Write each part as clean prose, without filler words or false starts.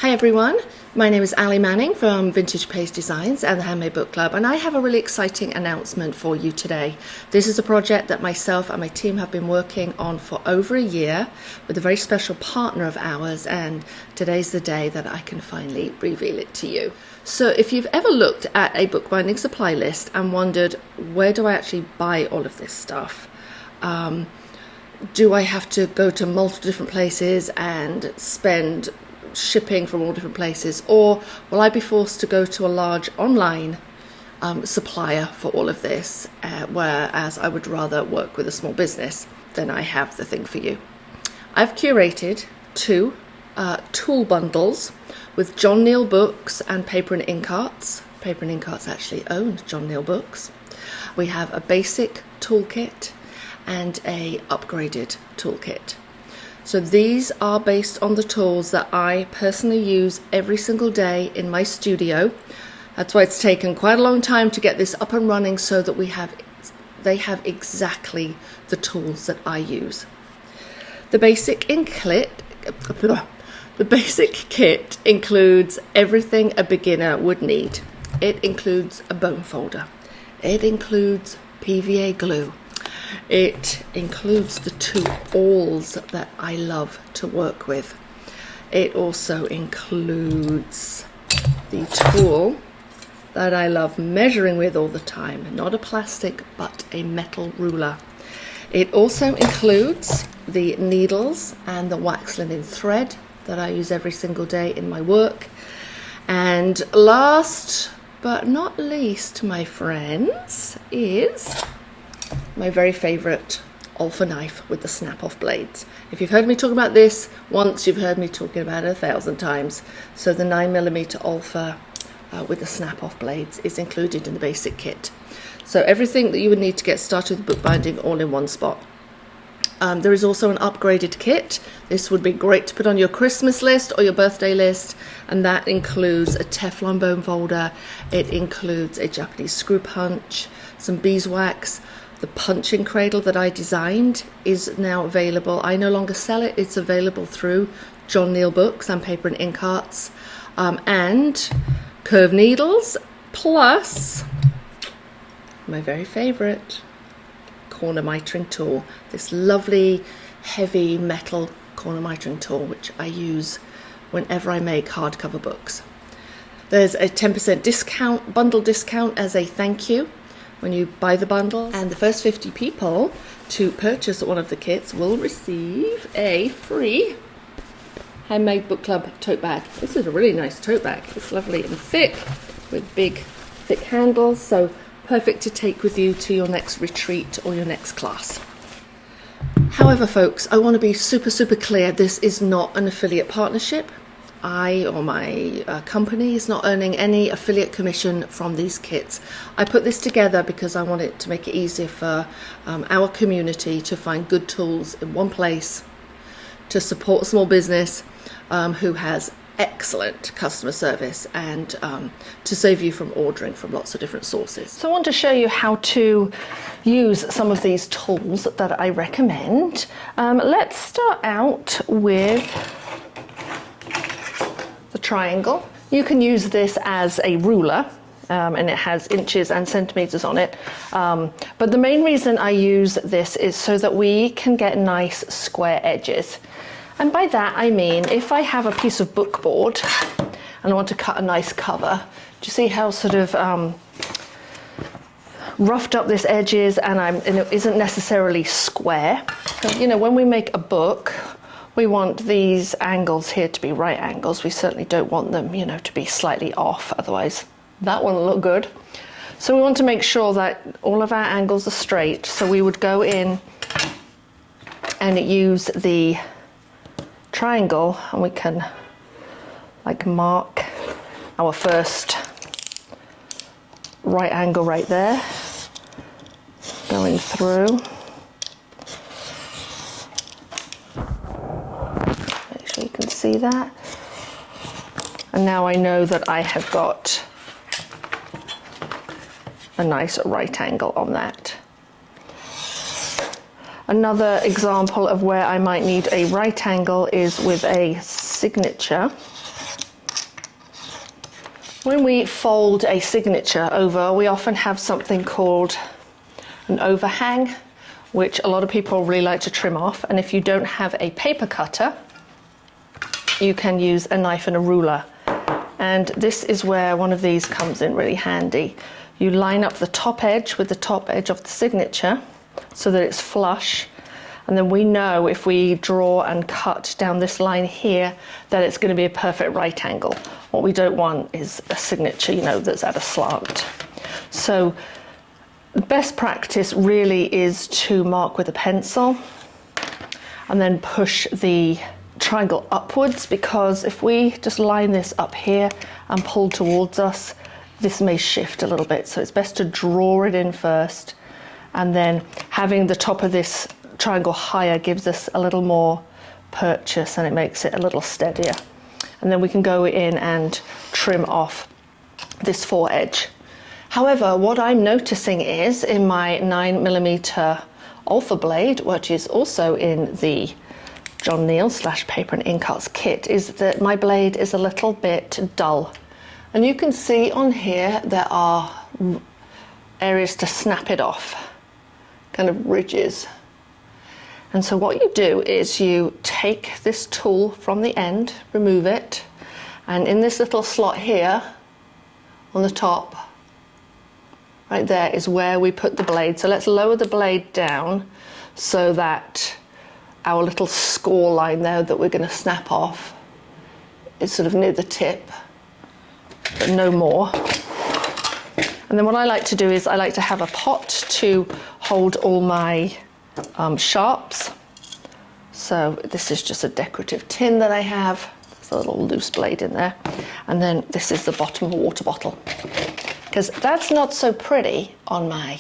Hi everyone, my name is Ali Manning from Vintage Page Designs and the Handmade Book Club, and I have a really exciting announcement for you today. This is a project that myself and my team have been working on for over a year with a very special partner of ours, and today's the day that I can finally reveal it to you. So if you've ever looked at a bookbinding supply list and wondered, where do I actually buy all of this stuff? Do I have to go to multiple different places and spend shipping from all different places, or will I be forced to go to a large online supplier for all of this, whereas I would rather work with a small business? Then I have the thing for you. I've curated two tool bundles with John Neal Books and Paper and Ink Arts. Paper and Ink Arts actually owned John Neal Books. We have a basic toolkit and a upgraded toolkit. So these are based on the tools that I personally use every single day in my studio. That's why it's taken quite a long time to get this up and running, so that they have exactly the tools that I use. The basic kit includes everything a beginner would need. It includes a bone folder. It includes PVA glue. It includes the two awls that I love to work with. It also includes the tool that I love measuring with all the time, not a plastic but a metal ruler. It also includes the needles and the wax linen thread that I use every single day in my work. And last but not least, my friends, is my very favourite Olfa knife with the snap-off blades. If you've heard me talk about this once, you've heard me talking about it 1,000 times. So the 9mm Olfa with the snap-off blades is included in the basic kit. So everything that you would need to get started with bookbinding all in one spot. There is also an upgraded kit. This would be great to put on your Christmas list or your birthday list, and that includes a Teflon bone folder. It includes a Japanese screw punch, some beeswax. The punching cradle that I designed is now available. I no longer sell it. It's available through John Neal Books and Paper and Ink Arts, and curved needles, plus my very favourite corner mitring tool, this lovely heavy metal corner mitring tool, which I use whenever I make hardcover books. There's a 10% discount, bundle discount, as a thank you when you buy the bundle, and the first 50 people to purchase one of the kits will receive a free Handmade Book Club tote bag. This is a really nice tote bag. It's lovely and thick with big thick handles, so perfect to take with you to your next retreat or your next class. However, folks, I want to be super clear. This is not an affiliate partnership. I or my company is not earning any affiliate commission from these kits. I put this together because I want it to make it easier for our community to find good tools in one place, to support a small business who has excellent customer service, and to save you from ordering from lots of different sources. So I want to show you how to use some of these tools that I recommend. Let's start out with the triangle. You can use this as a ruler, and it has inches and centimeters on it, but the main reason I use this is so that we can get nice square edges. And by that I mean, if I have a piece of book board and I want to cut a nice cover, do you see how sort of roughed up this edge is, and it isn't necessarily square? So, you know, when we make a book, we want these angles here to be right angles. We certainly don't want them, you know, to be slightly off, otherwise that won't look good. So we want to make sure that all of our angles are straight. So we would go in and use the triangle, and we can like mark our first right angle right there, going through. Make sure you can see that. And now I know that I have got a nice right angle on that. Another example of where I might need a right angle is with a signature. When we fold a signature over, we often have something called an overhang, which a lot of people really like to trim off. And if you don't have a paper cutter, you can use a knife and a ruler. And this is where one of these comes in really handy. You line up the top edge with the top edge of the signature so that it's flush. And then we know if we draw and cut down this line here, that it's going to be a perfect right angle. What we don't want is a signature, that's at a slant. So the best practice really is to mark with a pencil and then push the triangle upwards, because if we just line this up here and pull towards us, this may shift a little bit. So it's best to draw it in first, and then having the top of this triangle higher gives us a little more purchase and it makes it a little steadier. And then we can go in and trim off this foredge. However, what I'm noticing is in my 9mm Alpha blade, which is also in the John Neal / Paper and Ink Arts kit, is that my blade is a little bit dull. And you can see on here there are areas to snap it off, kind of ridges. And so what you do is you take this tool from the end, remove it, and in this little slot here on the top, right there is where we put the blade. So let's lower the blade down so that our little score line there that we're going to snap off is sort of near the tip, but no more. And then what I like to do is I like to have a pot to hold all my sharps. So this is just a decorative tin that I have. There's a little loose blade in there. And then this is the bottom of a water bottle, because that's not so pretty on my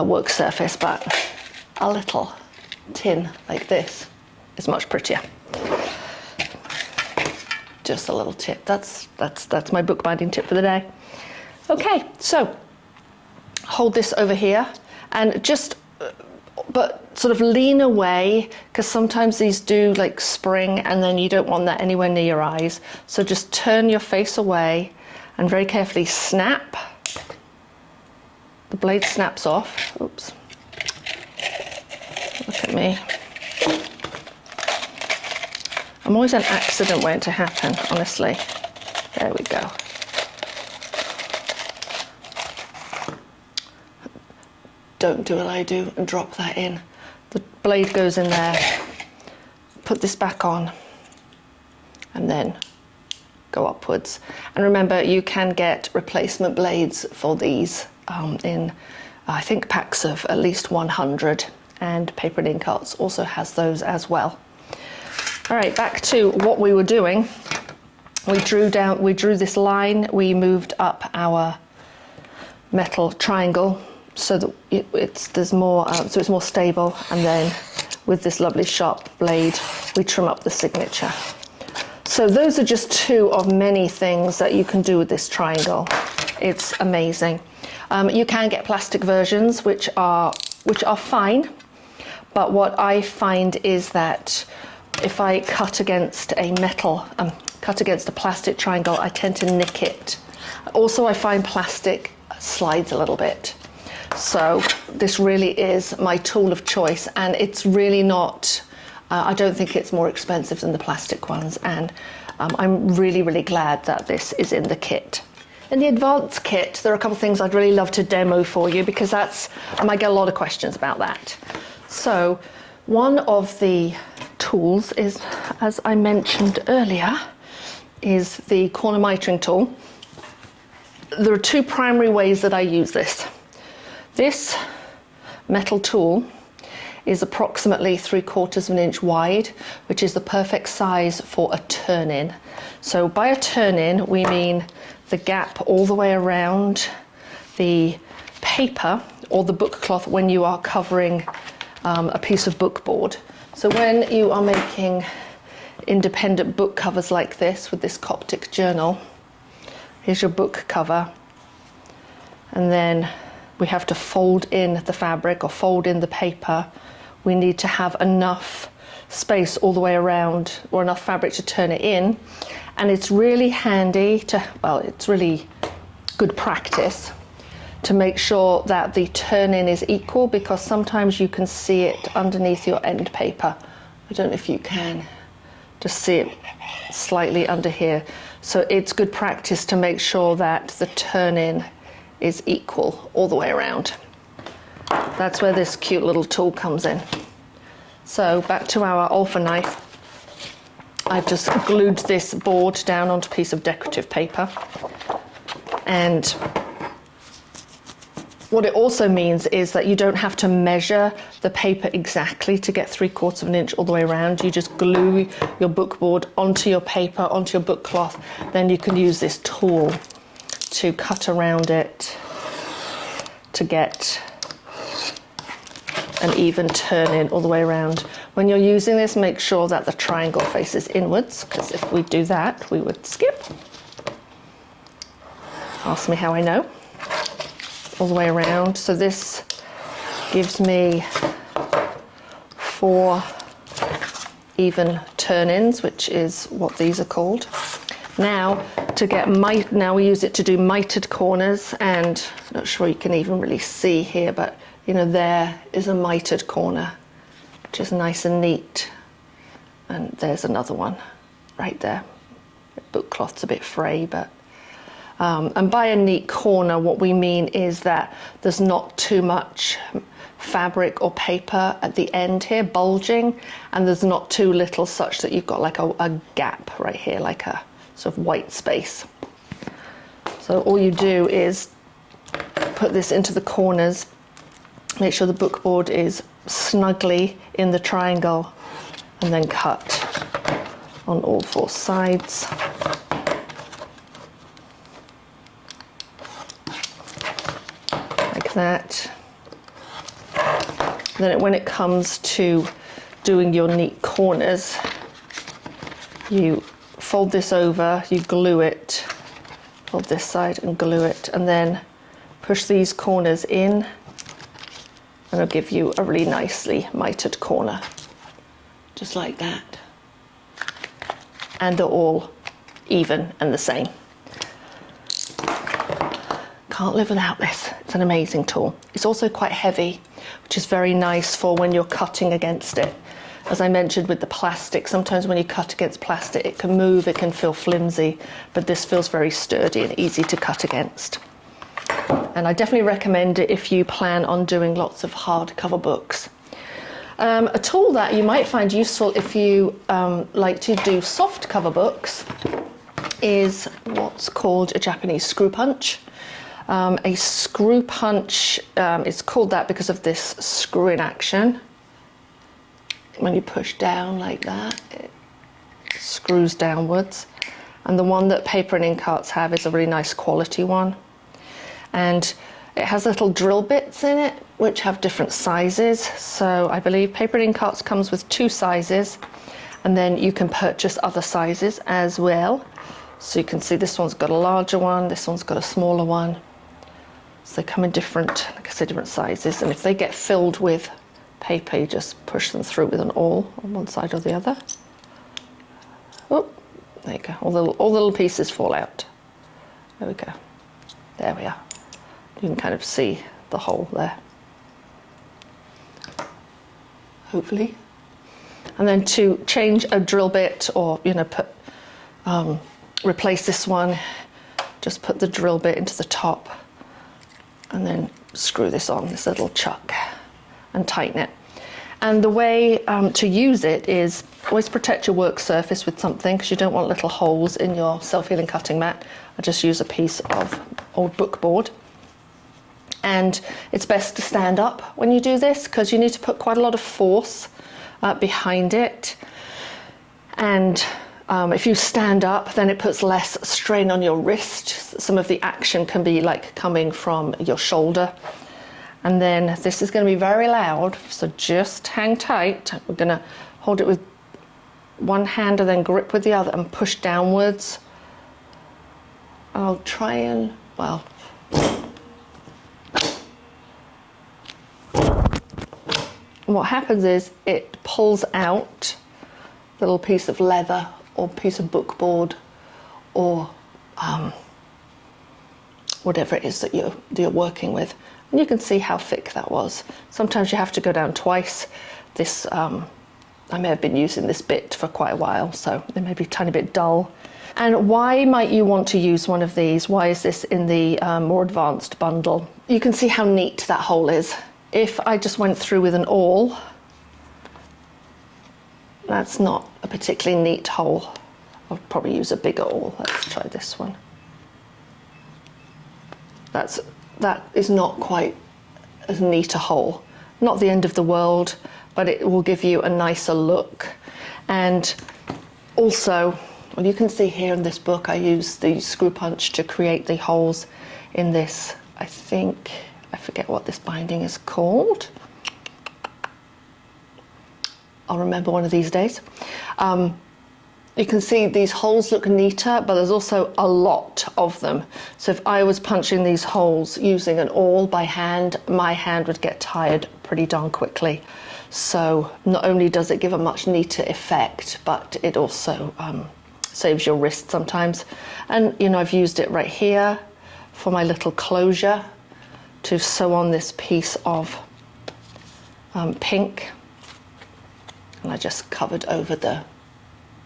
work surface, but a little tin like this is much prettier. Just a little tip. That's my bookbinding tip for the day. Okay, so hold this over here and just but sort of lean away, because sometimes these do like spring and then you don't want that anywhere near your eyes. So just turn your face away and very carefully snap. The blade snaps off. Oops. Look at me. I'm always an accident waiting to happen, honestly. There we go. Don't do what I do and drop that in. The blade goes in there. Put this back on and then go upwards. And remember, you can get replacement blades for these in, I think, packs of at least 100, and Paper and Ink Arts also has those as well. All right, back to what we were doing. We drew this line, we moved up our metal triangle so that it's more stable, and then with this lovely sharp blade we trim up the signature. So those are just two of many things that you can do with this triangle. It's amazing. You can get plastic versions which are fine, but what I find is that if I cut against a plastic triangle, I tend to nick it. Also, I find plastic slides a little bit. So this really is my tool of choice, and it's really not, I don't think it's more expensive than the plastic ones, and I'm really, really glad that this is in the kit. In the advanced kit, there are a couple of things I'd really love to demo for you, because I might get a lot of questions about that. So one of the tools is, as I mentioned earlier, is the corner mitring tool. There are two primary ways that I use this. This metal tool is approximately 3/4 of an inch wide, which is the perfect size for a turn-in. So by a turn-in, we mean the gap all the way around the paper or the book cloth when you are covering a piece of book board. So when you are making independent book covers like this with this Coptic journal, here's your book cover, and then we have to fold in the fabric or fold in the paper. We need to have enough space all the way around, or enough fabric to turn it in, And it's really handy to, well, it's really good practice to make sure that the turn-in is equal, because sometimes you can see it underneath your end paper. I don't know if you can just see it slightly under here. So it's good practice to make sure that the turn-in is equal all the way around. That's where this cute little tool comes in. So back to our Alpha knife. I've just glued this board down onto a piece of decorative paper. And what it also means is that you don't have to measure the paper exactly to get 3/4 of an inch all the way around. You just glue your book board onto your paper, onto your book cloth. Then you can use this tool to cut around it to get an even turn in all the way around. When you're using this, make sure that the triangle faces inwards, because if we do that, we would skip. Ask me how I know. All the way around. So this gives me 4 even turn-ins, which is what these are called. Now now we use it to do mitered corners, and I'm not sure you can even really see here, but you know, there is a mitered corner, which is nice and neat. And there's another one right there. The book cloth's a bit fray, but and by a neat corner, what we mean is that there's not too much fabric or paper at the end here bulging, and there's not too little such that you've got like a gap right here, like a sort of white space. So all you do is put this into the corners, make sure the book board is snugly in the triangle, and then cut on all 4 sides. Like that. Then when it comes to doing your neat corners, you fold this over, you glue it, fold this side and glue it, and then push these corners in, and it'll give you a really nicely mitered corner, just like that. And they're all even and the same. Can't live without this. It's an amazing tool. It's also quite heavy, which is very nice for when you're cutting against it. As I mentioned with the plastic, sometimes when you cut against plastic, it can move, it can feel flimsy, but this feels very sturdy and easy to cut against. And I definitely recommend it if you plan on doing lots of hardcover books. A tool that you might find useful if you like to do soft cover books is what's called a Japanese screw punch. A screw punch is called that because of this screw-in action. When you push down like that, it screws downwards. And the one that Paper and Ink Arts have is a really nice quality one. And it has little drill bits in it, which have different sizes. So I believe Paper and Ink Arts comes with 2 sizes, and then you can purchase other sizes as well. So you can see this one's got a larger one, this one's got a smaller one. So they come in different, like I said, different sizes. And if they get filled with paper, you just push them through with an awl on one side or the other. Oh, there you go. All the little pieces fall out. There we go. There we are. You can kind of see the hole there. Hopefully. And then to change a drill bit, or replace this one, just put the drill bit into the top and then screw this on, this little chuck, and tighten it. And the way to use it is always protect your work surface with something, because you don't want little holes in your self-healing cutting mat. I just use a piece of old book board. And it's best to stand up when you do this, because you need to put quite a lot of force behind it. And if you stand up, then it puts less strain on your wrist. Some of the action can be like coming from your shoulder. And then this is going to be very loud, so just hang tight. We're going to hold it with one hand and then grip with the other and push downwards. I'll try and, well, what happens is it pulls out a little piece of leather or piece of book board or whatever it is that you're working with. And you can see how thick that was. Sometimes you have to go down twice. This I may have been using this bit for quite a while, so it may be a tiny bit dull. And why might you want to use one of these? Why is this in the more advanced bundle? You can see how neat that hole is. If I just went through with an awl, that's not a particularly neat hole. I'll probably use a bigger awl. Let's try this one. That is not quite as neat a hole. Not the end of the world, but it will give you a nicer look. And also, well, you can see here in this book, I use the screw punch to create the holes in this. I forget what this binding is called. I'll remember one of these days. You can see these holes look neater, but there's also a lot of them. So if I was punching these holes using an awl by hand, my hand would get tired pretty darn quickly. So not only does it give a much neater effect, but it also saves your wrist sometimes. And you know, I've used it right here for my little closure to sew on this piece of pink. And I just covered over the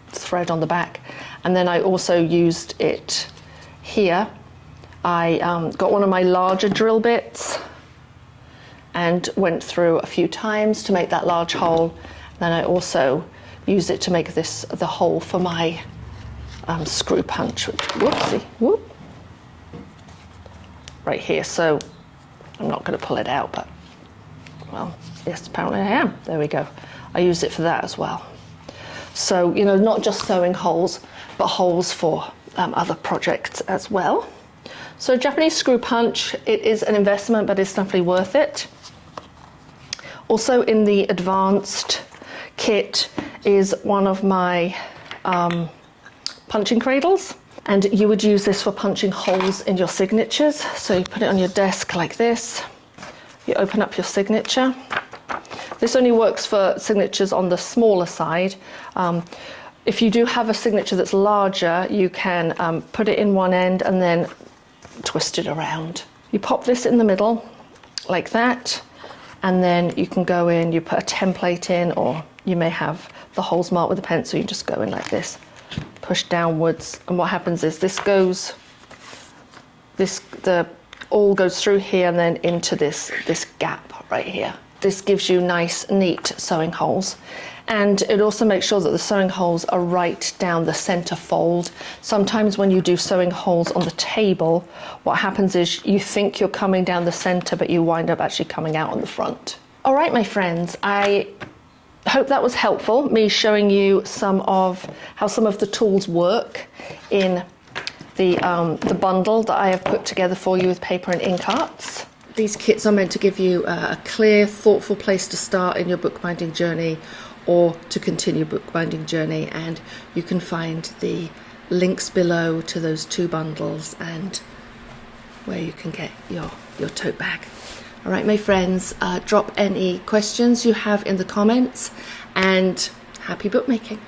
thread on the back. And then I also used it here. I got one of my larger drill bits and went through a few times to make that large hole. Then I also used it to make this the hole for my screw punch, which, whoop, right here. So I'm not going to pull it out, but well, yes, apparently I am. There we go. I used it for that as well. So, you know, not just sewing holes, but holes for other projects as well. So Japanese screw punch, it is an investment, but it's definitely worth it. Also in the advanced kit is one of my punching cradles. And you would use this for punching holes in your signatures. So you put it on your desk like this. You open up your signature. This only works for signatures on the smaller side. If you do have a signature that's larger, you can put it in one end and then twist it around. You pop this in the middle like that, and then you can go in, you put a template in, or you may have the holes marked with a pencil. You just go in like this, push downwards, and what happens is the awl goes through here and then into this gap right here. This gives you nice, neat sewing holes. And it also makes sure that the sewing holes are right down the center fold. Sometimes when you do sewing holes on the table, what happens is you think you're coming down the center, but you wind up actually coming out on the front. All right, my friends, I hope that was helpful, me showing you how some of the tools work in the bundle that I have put together for you with paper and ink arts. These kits are meant to give you a clear, thoughtful place to start in your bookbinding journey or to continue bookbinding journey, and you can find the links below to those two bundles and where you can get your tote bag. All right, my friends, drop any questions you have in the comments, and happy bookmaking.